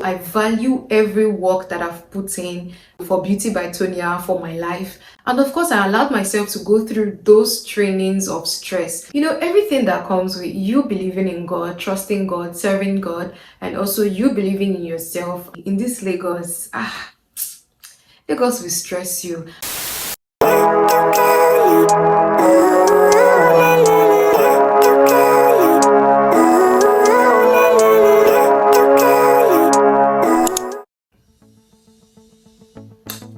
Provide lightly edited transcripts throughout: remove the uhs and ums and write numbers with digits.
I value every work that I've put in for Beauty by Tonya, for my life. And of course, I allowed myself to go through those trainings of stress. Everything that comes with you believing in God, trusting God, serving God, and also you believing in yourself. In this Lagos, Lagos will stress you.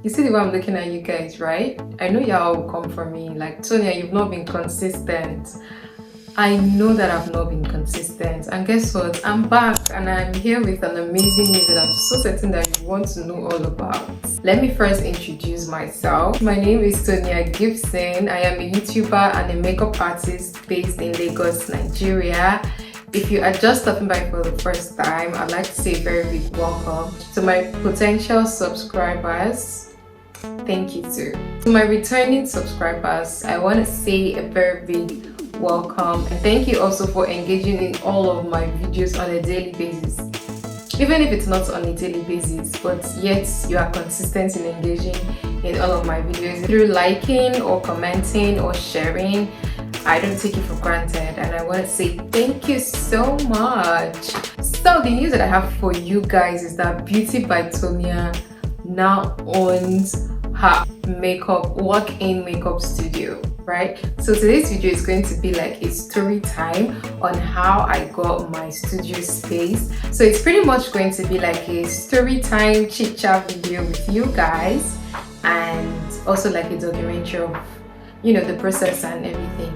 You see the way I'm looking at you guys, right? I know y'all will come for me like, Tonya, you've not been consistent. I know that I've not been consistent, and guess what? I'm back and I'm here with an amazing news that I'm so certain that you want to know all about. Let me first introduce myself. My name is Tonya Gibson. I am a YouTuber and a makeup artist based in Lagos, Nigeria. If you are just stopping by for the first time, I'd like to say a very big welcome to my potential subscribers. Thank you too. To my returning subscribers, I want to say a very big welcome, and thank you also for engaging in all of my videos on a daily basis. Even if it's not on a daily basis, but yet you are consistent in engaging in all of my videos through liking or commenting or sharing. I don't take it for granted, and I want to say thank you so much. So the news that I have for you guys is that Beauty by Tonya now owns her walk-in makeup studio, right? So today's video is going to be like a story time on how I got my studio space. So it's pretty much going to be like a story time chit chat video with you guys, and also like a documentary of the process and everything.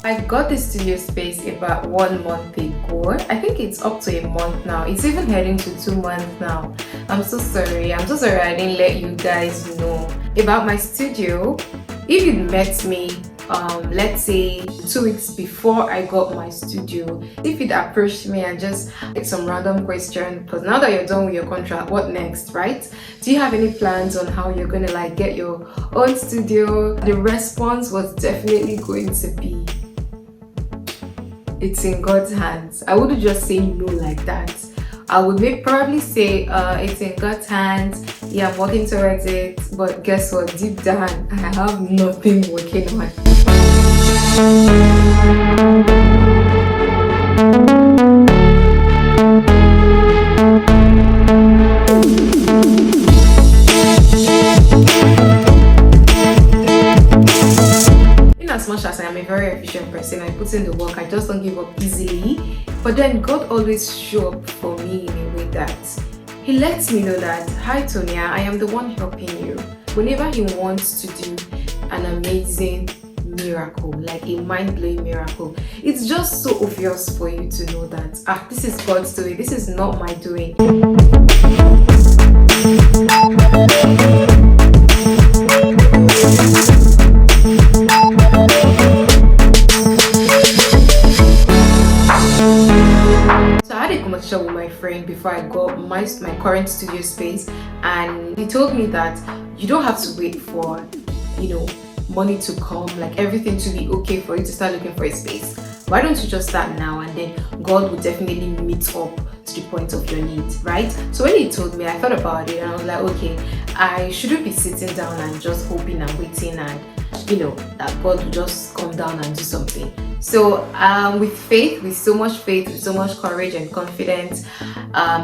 I got this studio space about 1 month ago. I think it's up to a month now. It's even heading to 2 months now. I'm so sorry I didn't let you guys know about my studio. If you met me let's say 2 weeks before I got my studio, if you'd approached me and just like some random question, because now that you're done with your contract, what next, right? Do you have any plans on how you're gonna like get your own studio? The response was definitely going to be, it's in God's hands. I wouldn't just say no like that. I would probably say it's in God's hands. Yeah, I'm working towards it, but guess what? Deep down, I have nothing working on. In as much as I am a very efficient person, I put in the work, I just don't give up easily. But then God always show up for me in a way that He lets me know that, hi Tonya, I am the one helping you. Whenever He wants to do an amazing miracle, like a mind-blowing miracle, it's just so obvious for you to know that, this is God's doing, this is not my doing. With my friend before I got my current studio space, and he told me that you don't have to wait for money to come, like everything to be okay for you to start looking for a space. Why don't you just start now, and then God will definitely meet up to the point of your need, right? So when he told me, I thought about it and I was like, okay, I shouldn't be sitting down and just hoping and waiting and that God will just come down and do something. So with so much faith, with so much courage and confidence,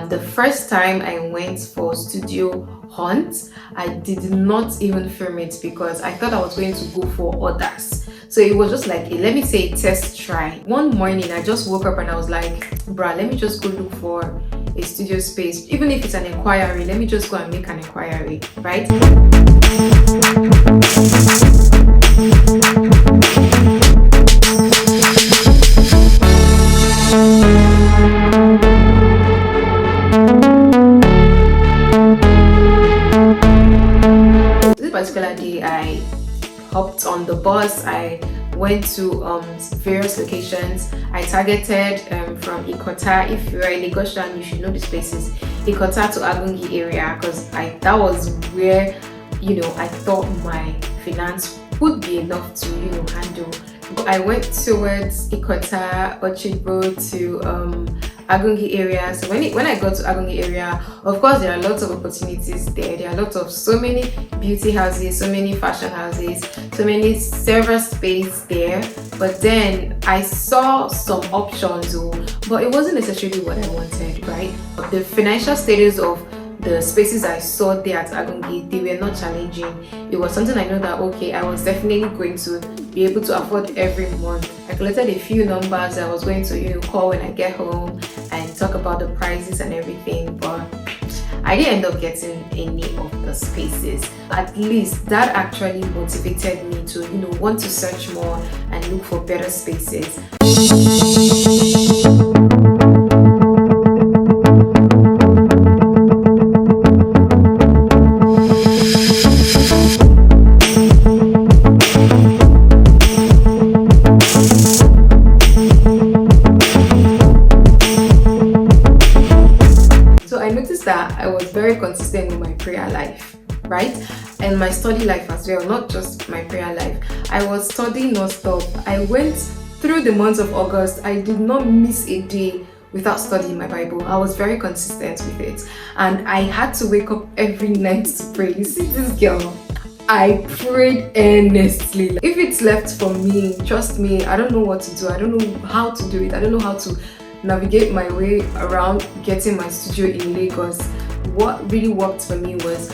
the first time I went for studio hunt, I did not even film it because I thought I was going to go for orders. So it was just like let me say a test try. One morning I just woke up and I was like, bruh, let me just go look for a studio space. Even if it's an inquiry, let me just go and make an inquiry, right? This particular day, I hopped on the bus. I went to various locations. I targeted from Ikota. If you're in Lagosian, you should know these places. Ikota to Agungi area, because that was where I thought my finance would be enough to handle. But I went towards Ikota, Orchard Road to Agungi area. So when I got to Agungi area, of course there are lots of opportunities there. There are lots of so many beauty houses, so many fashion houses, so many server space there. But then I saw some options, but it wasn't necessarily what I wanted, right? The financial status of the spaces I saw there at Agungi, they were not challenging. It was something I know that okay, I was definitely going to be able to afford every month. I collected a few numbers I was going to call when I get home and talk about the prices and everything, but I didn't end up getting any of the spaces. At least that actually motivated me to want to search more and look for better spaces. That I was very consistent with my prayer life, right? And my study life as well, not just my prayer life. I was studying non-stop. I went through the months of August. I did not miss a day without studying my Bible. I was very consistent with it. And I had to wake up every night to pray. You see this girl? I prayed earnestly. If it's left for me, trust me, I don't know what to do. I don't know how to do it. I don't know how to navigate my way around getting my studio in Lagos. What really worked for me was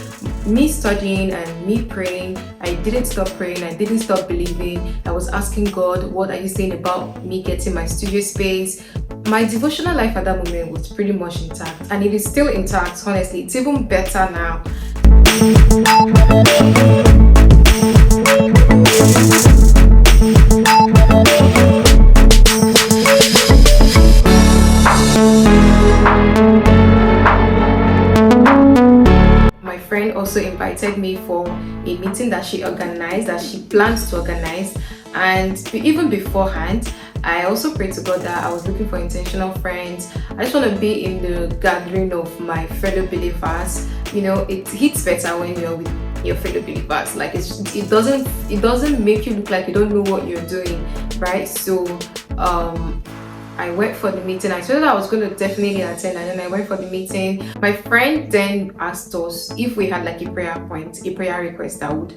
me studying and me praying. I didn't stop praying. I didn't stop believing. I was asking God, what are you saying about me getting my studio space? My devotional life at that moment was pretty much intact, and it is still intact. Honestly, it's even better now. Also invited me for a meeting that she plans to organize, and even beforehand I also prayed to God that I was looking for intentional friends. I just want to be in the gathering of my fellow believers. It hits better when you're with your fellow believers. Like it doesn't make you look like you don't know what you're doing, right? So I went for the meeting. I told her I was going to definitely attend, and then I went for the meeting. My friend then asked us if we had like a prayer request that would,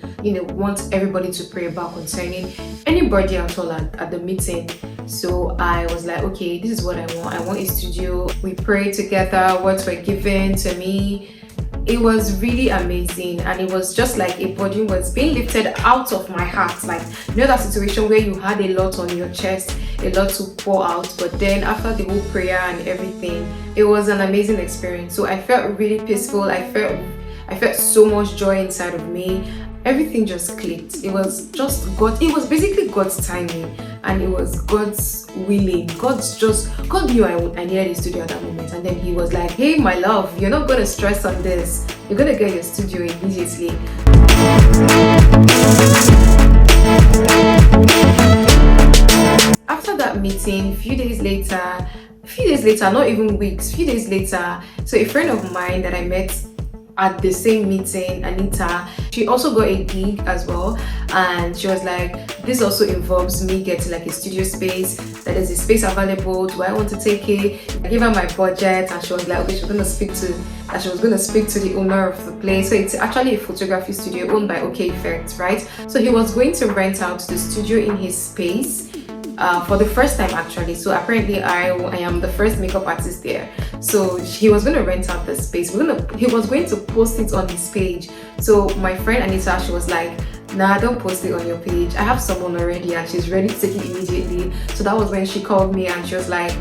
want everybody to pray about concerning anybody at all at the meeting. So I was like, okay, this is what I want. I want a studio. We prayed together. Words were given to me. It was really amazing, and it was just like a burden was being lifted out of my heart. Like, that situation where you had a lot on your chest, a lot to pour out, but then after the whole prayer and everything, it was an amazing experience. So I felt really peaceful. I felt so much joy inside of me. Everything just clicked. It was just God. It was basically God's timing, and it was God's willing. God knew I needed a studio at that moment, and then He was like, "Hey, my love, you're not gonna stress on this. You're gonna get your studio immediately." After that meeting, a few days later, not even weeks, few days later, so a friend of mine that I met at the same meeting, Anita, she also got a gig as well, and she was like, this also involves me getting like a studio space, that is a space available, do I want to take it? I gave her my budget, and she was like, okay, she was going to speak to the owner of the place. So it's actually a photography studio owned by OK Effects, right? So he was going to rent out the studio in his space for the first time actually. So apparently I am the first makeup artist there. So he was going to rent out the space. He was going to post it on his page. So my friend Anita, she was like, nah, don't post it on your page. I have someone already and she's ready to take it immediately. So that was when she called me and she was like,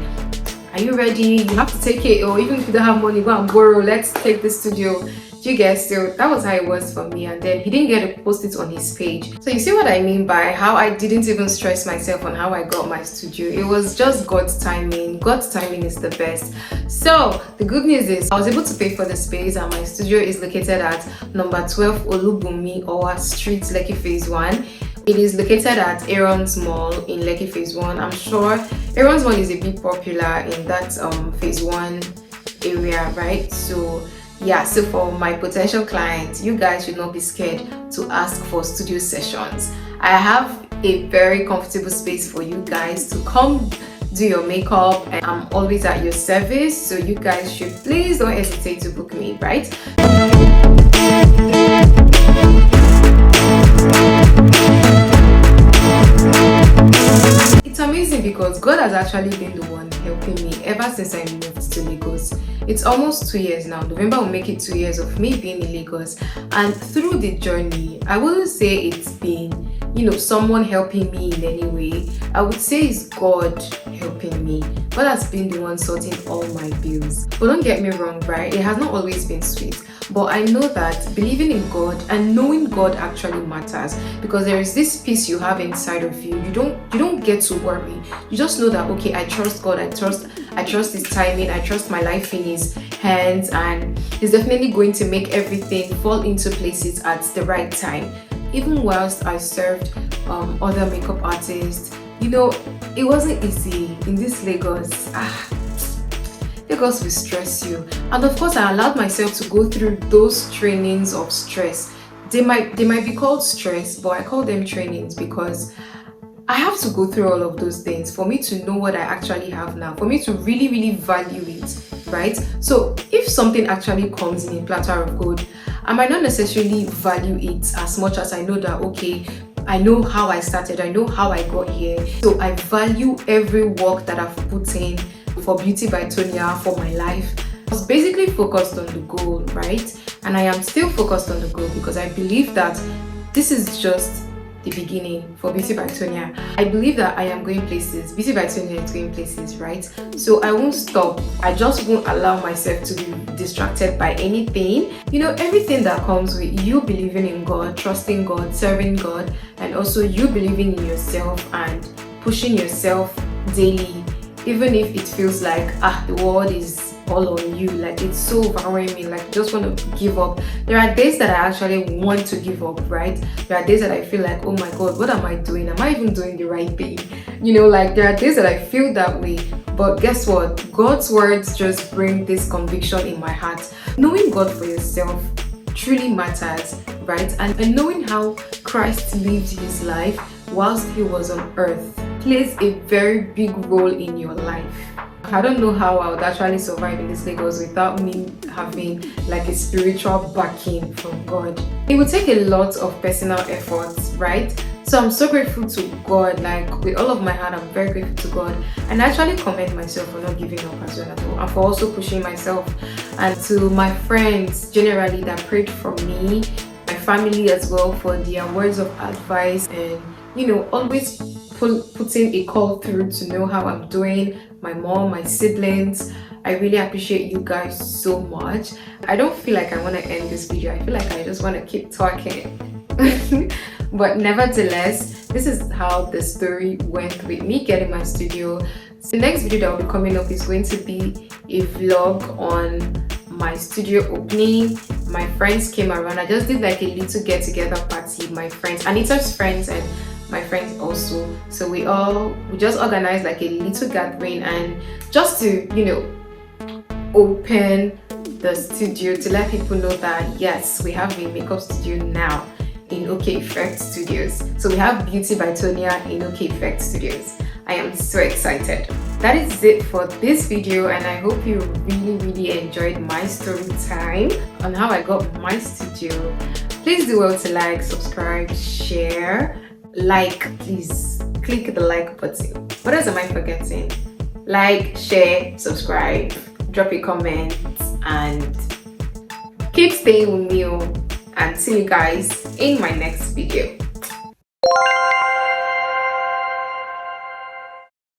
are you ready? You have to take it, or even if you don't have money, go and borrow. Let's take the studio. You guys, so that was how it was for me. And then he didn't get to post it on his page. So you see what I mean by how I didn't even stress myself on how I got my studio. It was just God's timing. God's timing is the best. So the good news is I was able to pay for the space, and my studio is located at number 12 Olubunmi Owa Street, Lekki Phase 1. It is located at Aaron's Mall in Lekki Phase 1. I'm sure Aaron's Mall is a bit popular in that Phase 1 area, right? So yeah, so for my potential clients, you guys should not be scared to ask for studio sessions. I have a very comfortable space for you guys to come do your makeup, and I'm always at your service, so you guys should please don't hesitate to book me, right? It's amazing because God has actually been the one helping me ever since I moved to Lagos. It's almost 2 years now. November will make it 2 years of me being in Lagos, and through the journey, I wouldn't say it's been, someone helping me in any way. I would say it's God helping me. God has been the one sorting all my bills. But don't get me wrong, right? It has not always been sweet. But I know that believing in God and knowing God actually matters, because there is this peace you have inside of you. You don't get to worry. You just know that, okay, I trust God, I trust His timing, I trust my life in His hands, and He's definitely going to make everything fall into places at the right time. Even whilst I served other makeup artists, it wasn't easy in this Lagos. Lagos will stress you, and of course I allowed myself to go through those trainings of stress. They might be called stress, but I call them trainings because I have to go through all of those things for me to know what I actually have now, for me to really, really value it, right? So if something actually comes in a platter of gold, I might not necessarily value it as much as I know that, okay, I know how I started, I know how I got here. So I value every work that I've put in for Beauty by Tonya, for my life. I was basically focused on the goal, right? And I am still focused on the goal because I believe that this is just the beginning for Beauty by Tonya. I believe that I am going places. Beauty by Tonya is going places, right? So I won't stop. I just won't allow myself to be distracted by anything. Everything that comes with you believing in God, trusting God, serving God, and also you believing in yourself and pushing yourself daily, even if it feels like the world is all on you, like it's so overwhelming, like you just want to give up. There are days that I actually want to give up, right? There are days that I feel like, oh my God, what am I doing? Am I even doing the right thing? Like there are days that I feel that way. But guess what? God's words just bring this conviction in my heart. Knowing God for yourself truly matters, right? And knowing how Christ lived his life whilst he was on earth plays a very big role in your life. I don't know how I would actually survive in this Lagos without me having like a spiritual backing from God. It would take a lot of personal efforts, right? So I'm so grateful to God, like with all of my heart, I'm very grateful to God. And I actually commend myself for not giving up as well at all, and for also pushing myself. And to my friends generally that prayed for me, my family as well, for their words of advice, and always putting a call through to know how I'm doing. My mom, my siblings, I really appreciate you guys so much. I don't feel like I want to end this video. I feel like I just want to keep talking. But nevertheless, this is how the story went with me getting my studio. So the next video that will be coming up is going to be a vlog on my studio opening. My friends came around. I just did like a little get-together party. My friends, Anita's friends, and my friends also. So we just organized like a little gathering, and just to open the studio, to let people know that yes, we have a makeup studio now in OK Effect Studios. So we have Beauty by Tonya in OK Effect Studios. I am so excited. That is it for this video, and I hope you really enjoyed my story time on how I got my studio. Please do well to like, subscribe, share. Please click the like button. What else am I forgetting? Like, share, subscribe, drop a comment, and keep staying with me, and see you guys in my next video.